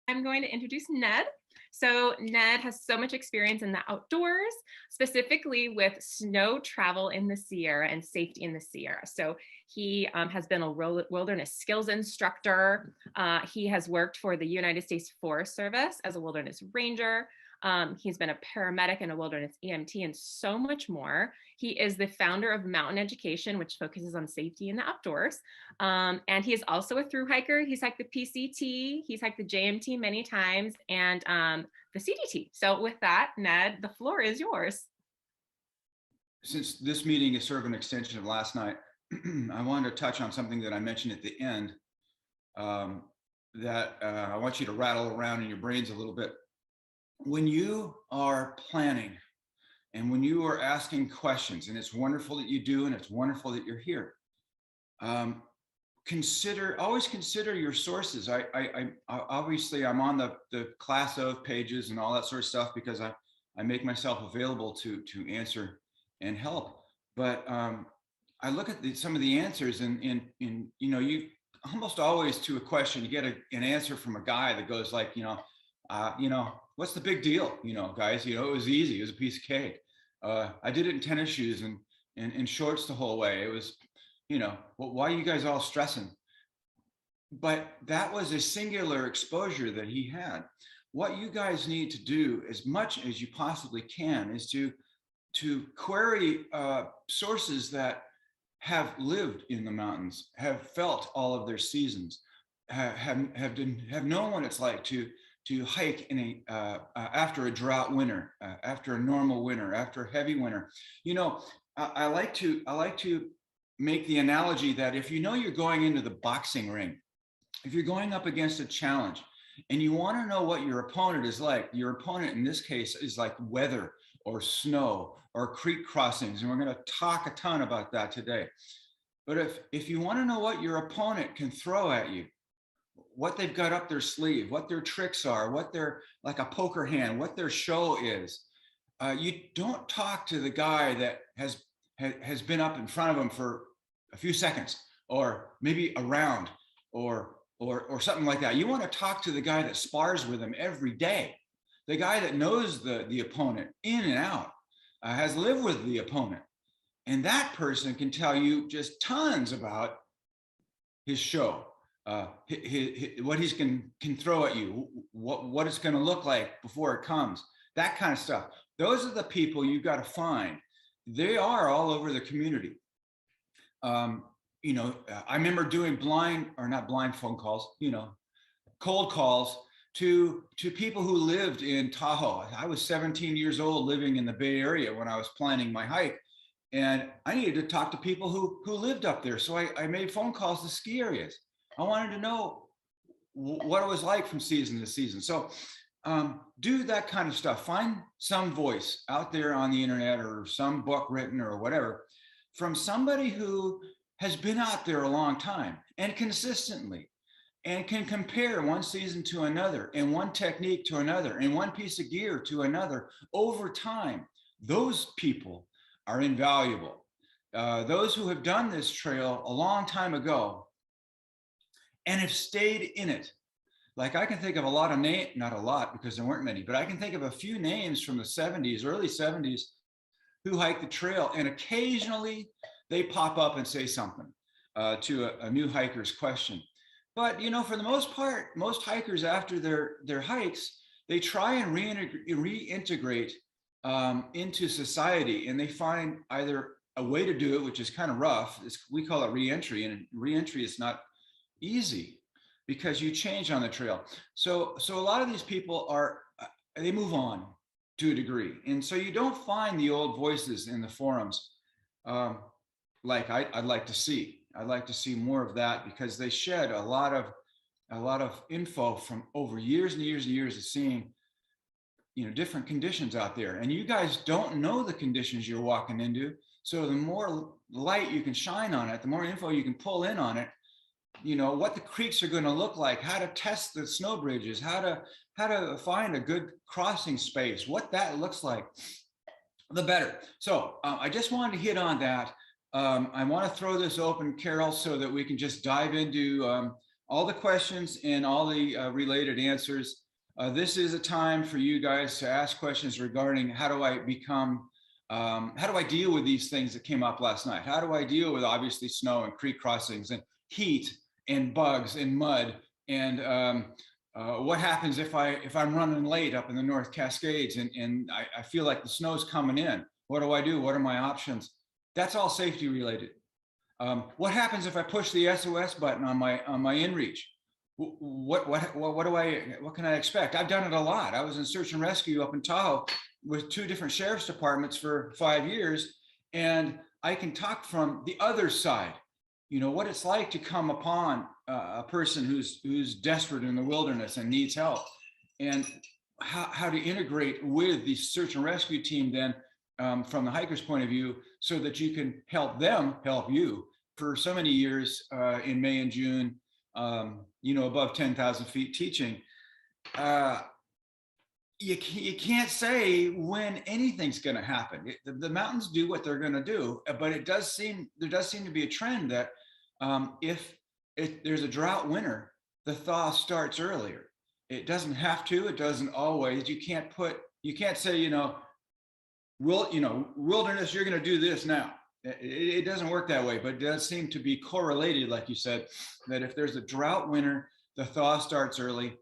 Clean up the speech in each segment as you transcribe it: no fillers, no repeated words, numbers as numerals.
I'm going to introduce Ned. So Ned has so much experience in the outdoors, specifically with snow travel in the Sierra and safety in the Sierra. So he has been a wilderness skills instructor. He has worked for the United States Forest Service as a wilderness ranger. He's been a paramedic and a wilderness EMT and so much more. He is the founder of Mountain Education, which focuses on safety in the outdoors. And he is also a thru hiker. He's hiked the PCT, he's hiked the JMT many times, and the CDT. So with that, Ned, the floor is yours. Since this meeting is sort of an extension of last night, I wanted to touch on something that I mentioned at the end that I want you to rattle around in your brains a little bit. When you are planning and when you are asking questions, and it's wonderful that you do, and it's wonderful that you're here, always consider your sources. I obviously I'm on the class of pages and all that sort of stuff because I make myself available to answer and help. But I look at some of the answers, and you almost always to a question you get an answer from a guy that goes like, what's the big deal? Guys, it was easy. It was a piece of cake. I did it in tennis shoes and shorts the whole way. It was, well, why are you guys all stressing? But that was a singular exposure that he had. What you guys need to do as much as you possibly can is to query sources that have lived in the mountains, have felt all of their seasons, have known what it's like to hike in after a drought winter, after a normal winter, after a heavy winter. I like to make the analogy that if you're going into the boxing ring, if you're going up against a challenge and you want to know what your opponent is like, your opponent in this case is like weather or snow or creek crossings, and we're going to talk a ton about that today. But if you want to know what your opponent can throw at you, what they've got up their sleeve, what their tricks are, what they're like a poker hand, what their show is, you don't talk to the guy that has been up in front of them for a few seconds or maybe a round or something like that. You want to talk to the guy that spars with him every day, the guy that knows the opponent in and out, has lived with the opponent. And that person can tell you just tons about his show, what he can throw at you, what it's going to look like before it comes, that kind of stuff. Those are the people you've got to find. They are all over the community. I remember doing not blind phone calls, cold calls to people who lived in Tahoe. I was 17 years old living in the Bay Area when I was planning my hike. And I needed to talk to people who lived up there. So I made phone calls to ski areas. I wanted to know what it was like from season to season. So do that kind of stuff. Find some voice out there on the internet or some book written or whatever from somebody who has been out there a long time and consistently and can compare one season to another and one technique to another and one piece of gear to another over time. Those people are invaluable. Those who have done this trail a long time ago and have stayed in it. Like I can think of a lot of names, not a lot because there weren't many, but I can think of a few names from the 70s, early 70s, who hiked the trail, and occasionally they pop up and say something to a new hiker's question. But for the most part, most hikers after their hikes, they try and reintegrate into society, and they find either a way to do it, which is kind of rough. We call it reentry, and reentry is not easy because you change on the trail. So a lot of these people they move on to a degree, and so you don't find the old voices in the forums like I'd like to see. I'd like to see more of that because they shed a lot of info from over years and years and years of seeing different conditions out there, and you guys don't know the conditions you're walking into. So the more light you can shine on it, the more info you can pull in on it, what the creeks are going to look like, how to test the snow bridges, how to find a good crossing space, what that looks like, the better. So I just wanted to hit on that. I want to throw this open, Carol, so that we can just dive into all the questions and all the related answers. This is a time for you guys to ask questions regarding how do I become, how do I deal with these things that came up last night? How do I deal with obviously snow and creek crossings and heat and bugs and mud and what happens if I'm running late up in the North Cascades and I feel like the snow's coming in? What do I do? What are my options? That's all safety related. What happens if I push the SOS button on my inReach? What can I expect? I've done it a lot. I was in search and rescue up in Tahoe with 2 different sheriff's departments for 5 years, and I can talk from the other side. You know what it's like to come upon a person who's desperate in the wilderness and needs help, and how to integrate with the search and rescue team then from the hiker's point of view, so that you can help them help you. For so many years in May and June, you know, above 10,000 feet teaching, you can't say when anything's going to happen. The mountains do what they're going to do, but there does seem to be a trend that if there's a drought winter, the thaw starts earlier. It doesn't have to. It doesn't always. You can't say, you know, wilderness, you're going to do this now. It doesn't work that way, but it does seem to be correlated, like you said, that if there's a drought winter, the thaw starts early.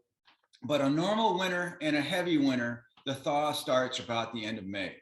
But a normal winter and a heavy winter, the thaw starts about the end of May.